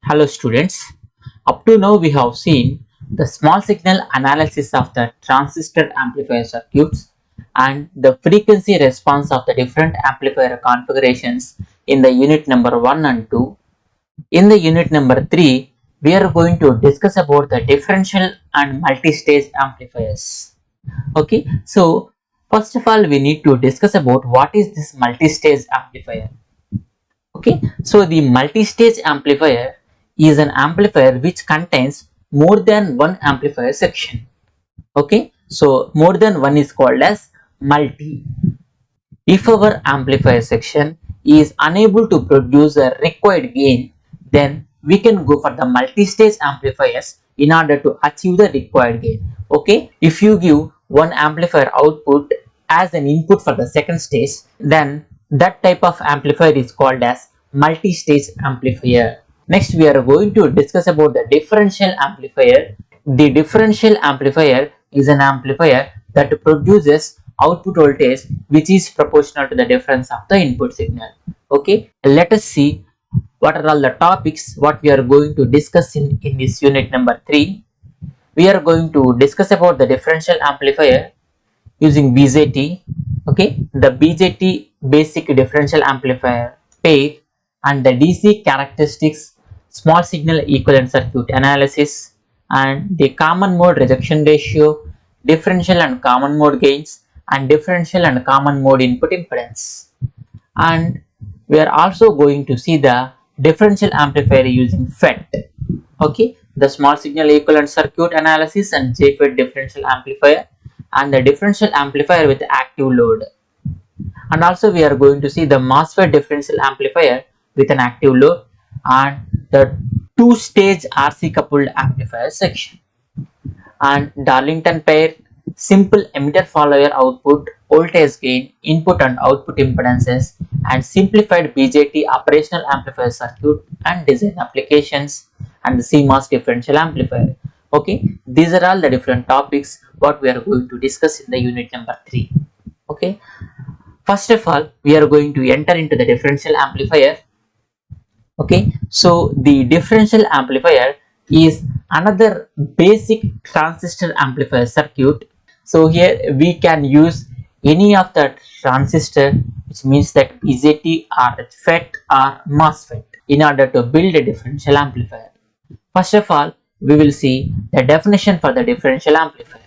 Hello students, up to now we have seen the small signal analysis of the transistor amplifier circuits and the frequency response of the different amplifier configurations in the unit number 1 and 2. In the unit number 3, we are going to discuss about the differential and multi-stage amplifiers. Okay, so first of all we need to discuss about what is this multi-stage amplifier. Okay, so the multi-stage amplifier is an amplifier which contains more than one amplifier section. Okay, so more than one is called as multi. If our amplifier section is unable to produce a required gain, then we can go for the multi-stage amplifiers in order to achieve the required gain. Okay, if you give one amplifier output as an input for the second stage, then that type of amplifier is called as multi-stage amplifier. Next, we are going to discuss about the differential amplifier. The differential amplifier is an amplifier that produces output voltage which is proportional to the difference of the input signal. Okay, let us see what are all the topics what we are going to discuss in this unit number 3. We are going to discuss about the differential amplifier using BJT. Okay, the BJT basic differential amplifier pair and the DC characteristics, small signal equivalent circuit analysis, and the common mode rejection ratio, differential and common mode gains, and differential and common mode input impedance. And we are also going to see the differential amplifier using FET. Okay, the small signal equivalent circuit analysis and JFET differential amplifier, and the differential amplifier with active load. And also we are going to see the MOSFET differential amplifier with an active load and the two-stage RC coupled amplifier section, and Darlington pair, simple emitter follower output, voltage gain, input and output impedances, and simplified BJT operational amplifier circuit and design applications, and the CMOS differential amplifier. Okay, these are all the different topics what we are going to discuss in the unit number 3. Okay, first of all we are going to enter into the differential amplifier. Okay, so the differential amplifier is another basic transistor amplifier circuit. So here we can use any of the transistor, which means that BJT or FET or MOSFET, in order to build a differential amplifier. First of all, we will see the definition for the differential amplifier.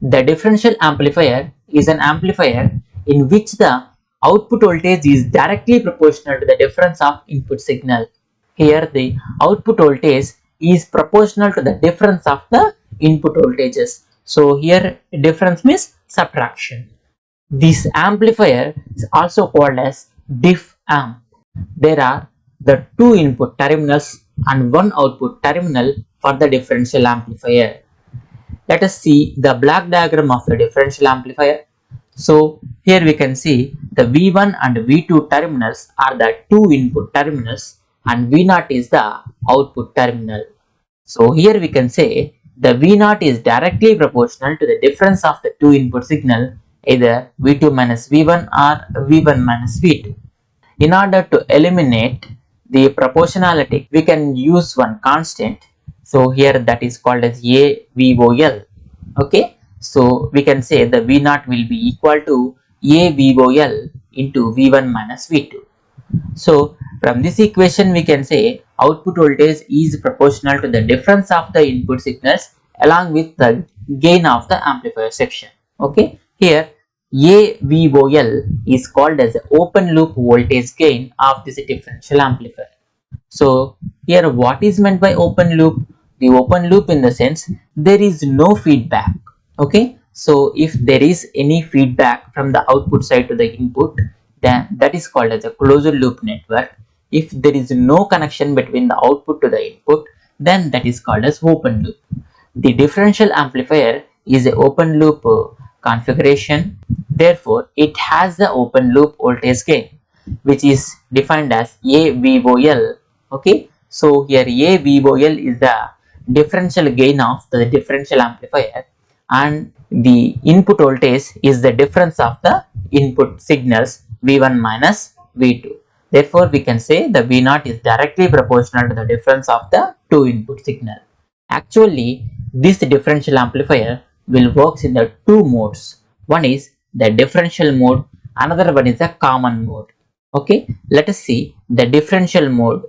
The differential amplifier is an amplifier in which the output voltage is directly proportional to the difference of input signal. Here the output voltage is proportional to the difference of the input voltages. So here difference means subtraction. This amplifier is also called as diff amp. There are the two input terminals and one output terminal for the differential amplifier. Let us see the block diagram of the differential amplifier. So here we can see the V1 and V2 terminals are the two input terminals and V0 is the output terminal. So here we can say the V0 is directly proportional to the difference of the two input signal, either V2 minus V1 or V1 minus V2. In order to eliminate the proportionality, we can use one constant. So here that is called as AVOL. Okay, so we can say the V0 will be equal to AVOL into V1 minus V2. So from this equation we can say output voltage is proportional to the difference of the input signals along with the gain of the amplifier section. Okay, here AVOL is called as the open loop voltage gain of this differential amplifier. So here what is meant by open loop? The open loop in the sense there is no feedback. Okay, so if there is any feedback from the output side to the input, then that is called as a closed loop network. If there is no connection between the output to the input, then that is called as open loop. The differential amplifier is an open loop configuration. Therefore, it has the open loop voltage gain, which is defined as AVOL. Okay, so here AVOL is the differential gain of the differential amplifier, and the input voltage is the difference of the input signals V1 minus V2. Therefore, we can say the V naught is directly proportional to the difference of the two input signal. Actually, this differential amplifier will work in the two modes. One is the differential mode, another one is the common mode. Okay, let us see the differential mode.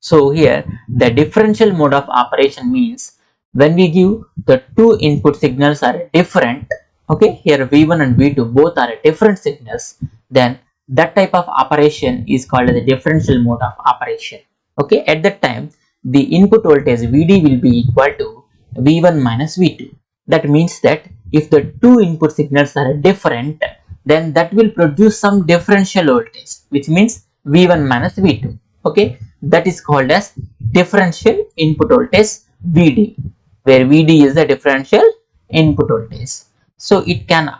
So here the differential mode of operation means when we give the two input signals are different, okay, here V1 and V2 both are different signals, then that type of operation is called as the differential mode of operation. Okay, at that time the input voltage Vd will be equal to V1 minus V2. That means that if the two input signals are different, then that will produce some differential voltage, which means V1 minus V2. Okay, that is called as differential input voltage Vd, where Vd is the differential input voltage. So it can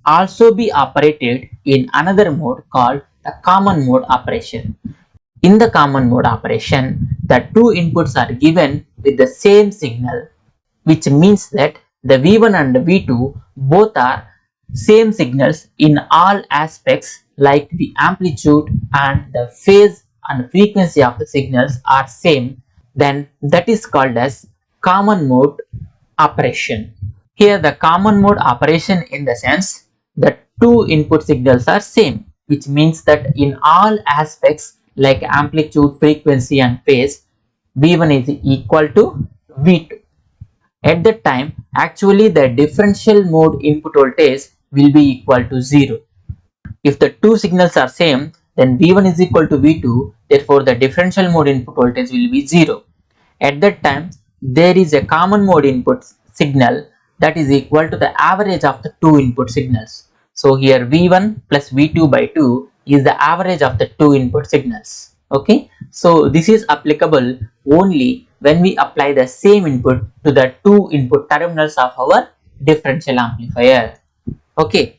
also be operated in another mode called the common mode operation. In the common mode operation, the two inputs are given with the same signal, which means that the V1 and the V2 both are same signals in all aspects, like the amplitude and the phase and frequency of the signals are same, then that is called as common mode operation. Here the common mode operation in the sense that two input signals are same, which means that in all aspects like amplitude, frequency and phase, V1 is equal to V2. At that time, actually the differential mode input voltage will be equal to 0. If the two signals are same, then V1 is equal to V2, therefore the differential mode input voltage will be 0. At that time, there is a common mode input signal that is equal to the average of the two input signals. So here V1 plus V2 by 2 is the average of the two input signals. Okay, so this is applicable only when we apply the same input to the two input terminals of our differential amplifier. Okay,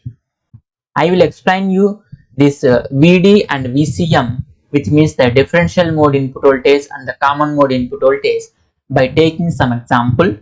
I will explain you this VD and VCM, which means the differential mode input voltage and the common mode input voltage, by taking some example.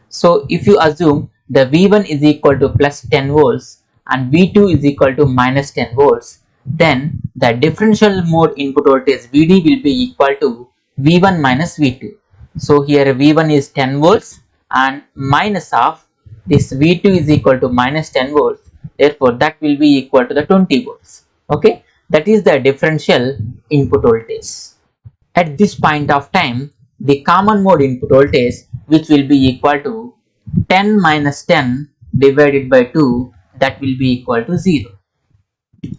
So if you assume the V1 is equal to plus 10 volts and V2 is equal to minus 10 volts, then the differential mode input voltage Vd will be equal to V1 minus V2. So here V1 is 10 volts and minus of this V2 is equal to minus 10 volts, therefore that will be equal to the 20 volts. Okay, that is the differential input voltage. At this point of time, the common mode input voltage, which will be equal to 10 minus 10 divided by 2, that will be equal to 0.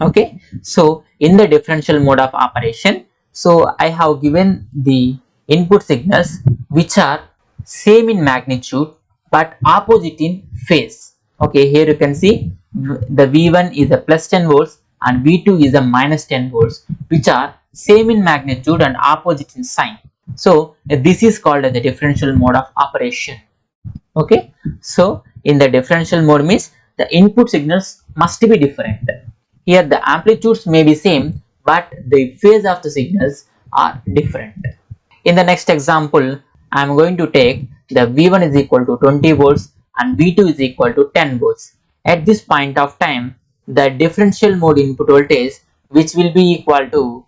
Okay, so in the differential mode of operation, so I have given the input signals which are same in magnitude but opposite in phase. Okay, here you can see the V1 is a plus 10 volts and V2 is a minus 10 volts, which are same in magnitude and opposite in sign. So this is called as the differential mode of operation. Okay, so in the differential mode means the input signals must be different. Here the amplitudes may be same but the phase of the signals are different. In the next example, I am going to take the V1 is equal to 20 volts and V2 is equal to 10 volts. At this point of time, the differential mode input voltage, which will be equal to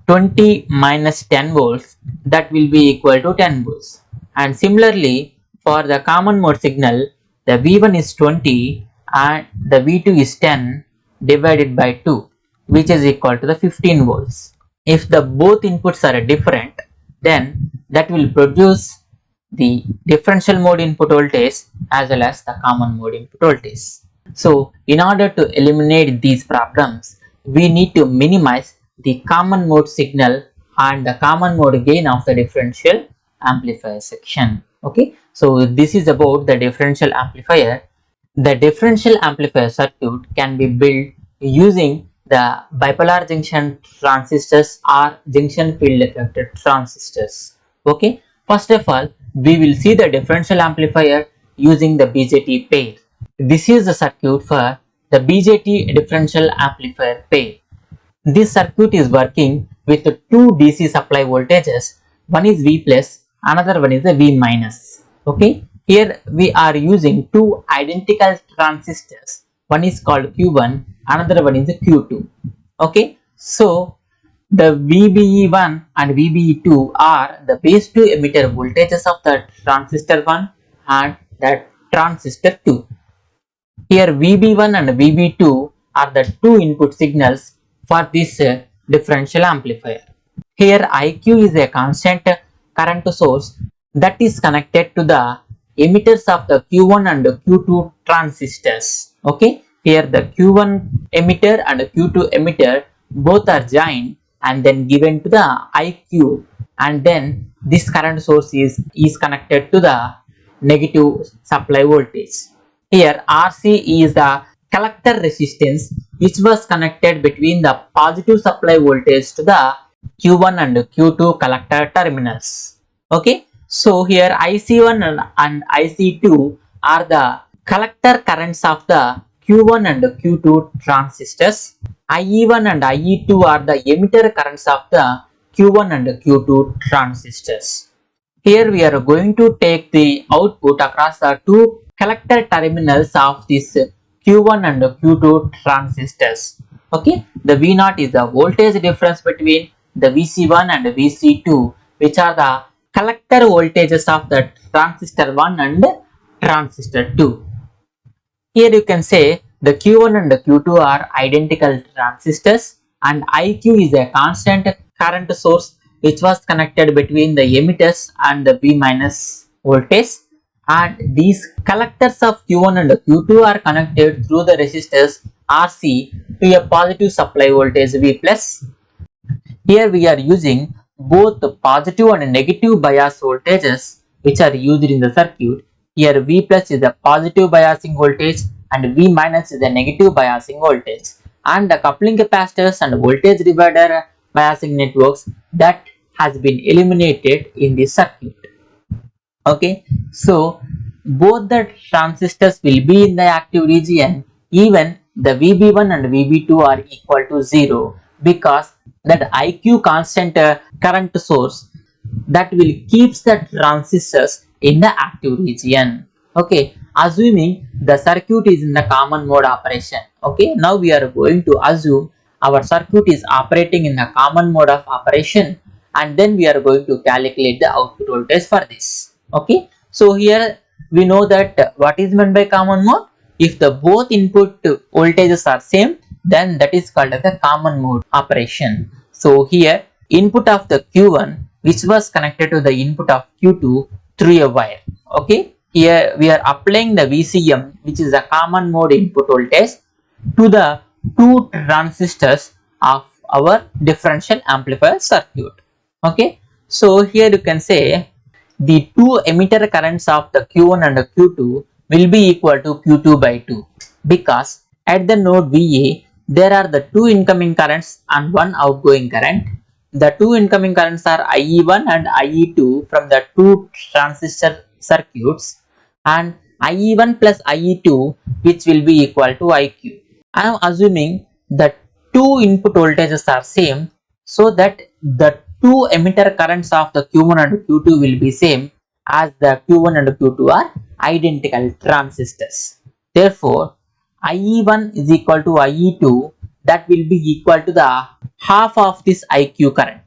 20 minus 10 volts, that will be equal to 10 volts. And similarly, for the common mode signal, the V1 is 20 and the V2 is 10 divided by 2, which is equal to the 15 volts. If the both inputs are different, then that will produce the differential mode input voltage as well as the common mode input voltage. So in order to eliminate these problems, we need to minimize the common mode signal and the common mode gain of the differential amplifier section. Okay, so this is about the differential amplifier. The differential amplifier circuit can be built using the bipolar junction transistors or junction field effector transistors. Okay, first of all, we will see the differential amplifier using the BJT pair. This is the circuit for the BJT differential amplifier pair. This circuit is working with two DC supply voltages. One is V plus, another one is a V minus. Okay, here we are using two identical transistors. One is called Q1, another one is a Q2. Okay, so The VBE1 and VBE2 are the base 2 emitter voltages of the transistor 1 and the transistor 2. Here VB1 and VB2 are the two input signals for this differential amplifier. Here IQ is a constant current source that is connected to the emitters of the Q1 and Q2 transistors. Okay, here the Q1 emitter and Q2 emitter both are joined and then given to the IQ, and then this current source is connected to the negative supply voltage. Here RC is the collector resistance which was connected between the positive supply voltage to the Q1 and Q2 collector terminals. Okay, so here IC1 and IC2 are the collector currents of the Q1 and Q2 transistors. IE1 and IE2 are the emitter currents of the Q1 and Q2 transistors. Here we are going to take the output across the two collector terminals of this Q1 and Q2 transistors. Okay, the V0 is the voltage difference between the VC1 and VC2, which are the collector voltages of the transistor 1 and transistor 2. Here you can say the Q1 and the Q2 are identical transistors, and IQ is a constant current source which was connected between the emitters and the V minus voltage, and these collectors of Q1 and Q2 are connected through the resistors RC to a positive supply voltage V plus. Here we are using both the positive and negative bias voltages which are used in the circuit. Here V plus is the positive biasing voltage and V minus is the negative biasing voltage, and the coupling capacitors and voltage divider biasing networks that has been eliminated in this circuit. Okay, so both the transistors will be in the active region even the VB1 and VB2 are equal to 0, because that IQ constant current source that will keeps the transistors in the active region. Okay, assuming the circuit is in the common mode operation. Okay, now we are going to assume our circuit is operating in the common mode of operation, and then we are going to calculate the output voltage for this. Okay, so here we know that what is meant by common mode. If the both input voltages are same, then that is called as a common mode operation. So here input of the Q1 which was connected to the input of Q2 through a wire. Okay, here we are applying the VCM, which is a common mode input voltage, to the two transistors of our differential amplifier circuit. Okay, so here you can say the two emitter currents of the Q1 and the Q2 will be equal to Q2 by 2, because at the node VA there are the two incoming currents and one outgoing current. The two incoming currents are IE1 and IE2 from the two transistor circuits, and IE1 plus IE2 which will be equal to IQ. I am assuming that two input voltages are same, so that the two emitter currents of the Q1 and Q2 will be same, as the Q1 and Q2 are identical transistors. Therefore, IE1 is equal to IE2, that will be equal to the half of this IQ current.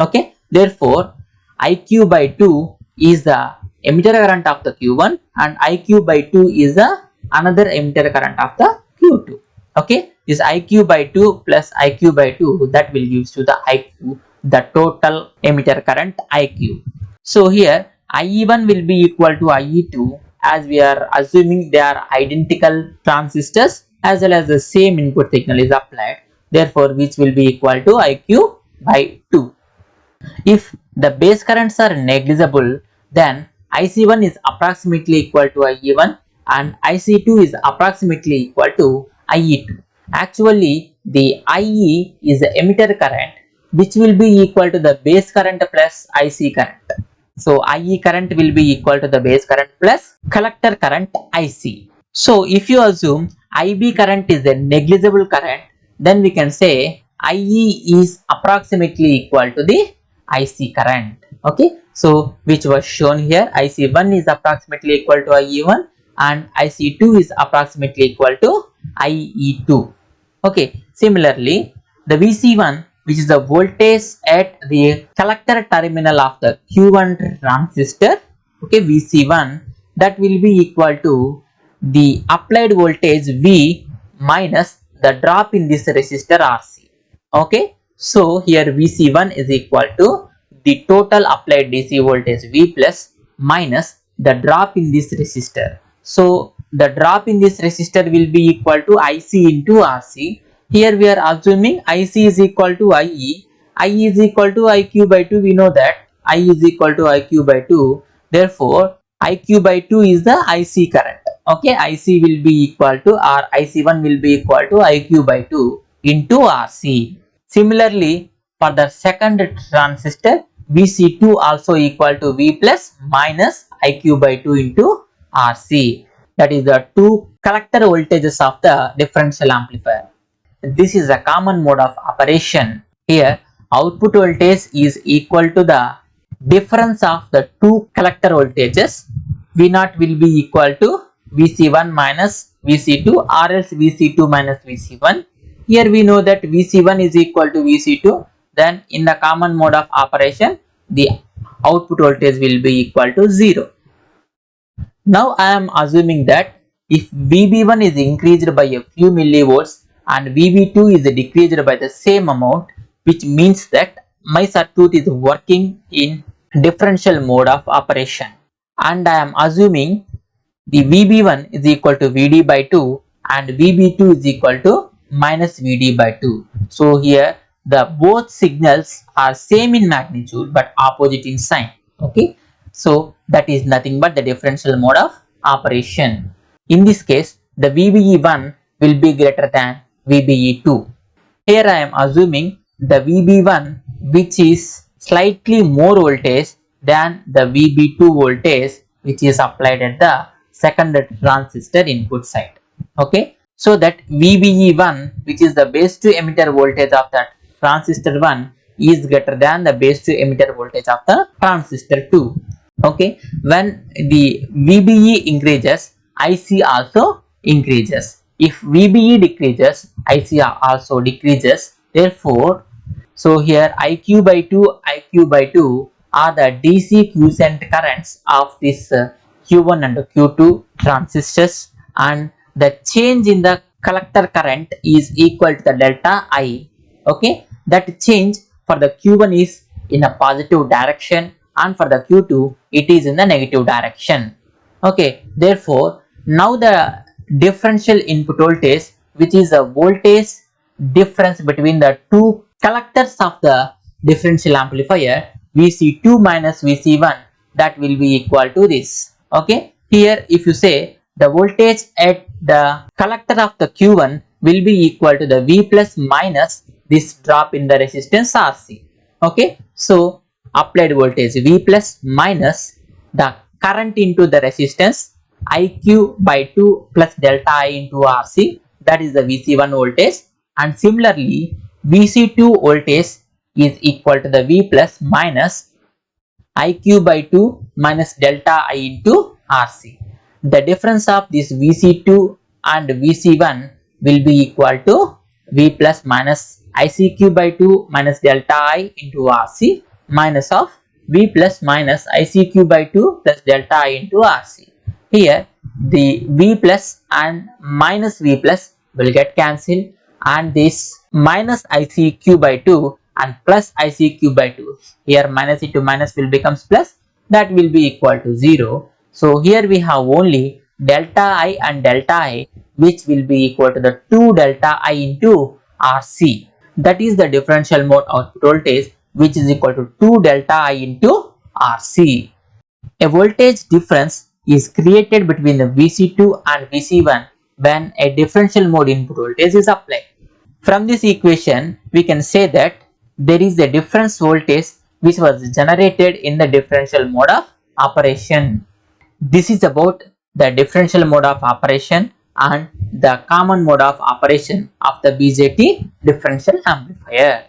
Okay, therefore IQ by 2 is the emitter current of the Q1 and IQ by 2 is the another emitter current of the Q2. Okay, this IQ by 2 plus IQ by 2, that will give to the IQ, the total emitter current IQ. So here IE1 will be equal to IE2, as we are assuming they are identical transistors as well as the same input signal is applied, therefore which will be equal to IQ by 2. If the base currents are negligible, then IC1 is approximately equal to IE1 and IC2 is approximately equal to IE2. Actually, the IE is the emitter current which will be equal to the base current plus IC current. So IE current will be equal to the base current plus collector current IC. So if you assume IB current is a negligible current, then we can say IE is approximately equal to the IC current. Okay, so which was shown here, IC1 is approximately equal to IE1 and IC2 is approximately equal to IE2. Okay, similarly the VC1 which is the voltage at the collector terminal of the Q1 transistor, okay, VC1, that will be equal to the applied voltage V minus the drop in this resistor RC. Okay, so here VC1 is equal to the total applied DC voltage V plus minus the drop in this resistor. So the drop in this resistor will be equal to IC into RC. Here we are assuming IC is equal to IE. I is equal to IQ by 2. We know that I is equal to IQ by 2. Therefore, IQ by 2 is the IC current. Okay, IC will be equal to, or IC1 will be equal to IQ by 2 into RC. Similarly, for the second transistor, VC2 also equal to V plus minus IQ by 2 into RC. That is the two collector voltages of the differential amplifier. This is a common mode of operation. Here, output voltage is equal to the difference of the two collector voltages. V0 will be equal to VC1 minus VC2 or else VC2 minus VC1. Here we know that VC1 is equal to VC2. Then in the common mode of operation, the output voltage will be equal to 0. Now I am assuming that if VB1 is increased by a few millivolts and VB2 is decreased by the same amount, which means that my circuit is working in differential mode of operation, and I am assuming the VB1 is equal to VD by 2 and VB2 is equal to minus VD by 2. So here the both signals are same in magnitude but opposite in sign. Okay, so that is nothing but the differential mode of operation. In this case, the VBE1 will be greater than VBE2. Here I am assuming the VB1 which is slightly more voltage than the VB2 voltage which is applied at the second transistor input side. Okay, so that VBE1, which is the base to emitter voltage of that transistor 1, is greater than the base to emitter voltage of the transistor 2. Okay, when the VBE increases, IC also increases. If VBE decreases, IC also decreases. Therefore, so here IQ by 2 are the DC quiescent currents of this Q1 and Q2 transistors, and the change in the collector current is equal to the delta I. Okay, that change for the Q1 is in a positive direction and for the Q2 it is in the negative direction. Okay, therefore now the differential input voltage, which is the voltage difference between the two collectors of the differential amplifier, VC2 minus VC1, that will be equal to this. Okay, here if you say the voltage at the collector of the Q1 will be equal to the V plus minus this drop in the resistance RC. Okay, so applied voltage V plus minus the current into the resistance IQ by 2 plus delta I into RC, that is the VC1 voltage, and similarly VC2 voltage is equal to the V plus minus IQ by 2 minus delta I into RC. The difference of this VC2 and VC1 will be equal to V plus minus ICQ by 2 minus delta I into RC minus of V plus minus ICQ by 2 plus delta I into RC. Here the V plus and minus V plus will get cancelled, and this minus ICQ by 2 and plus ICQ by 2, here minus into minus will becomes plus, that will be equal to 0. So here we have only delta I and delta I, which will be equal to the 2 delta I into RC. That is the differential mode output voltage, which is equal to 2 delta I into RC. A voltage difference is created between the VC2 and VC1 when a differential mode input voltage is applied. From this equation, we can say that there is a difference voltage which was generated in the differential mode of operation. This is about the differential mode of operation and the common mode of operation of the BJT differential amplifier.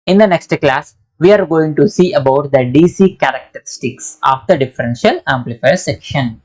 In the next class, we are going to see about the DC characteristics of the differential amplifier section.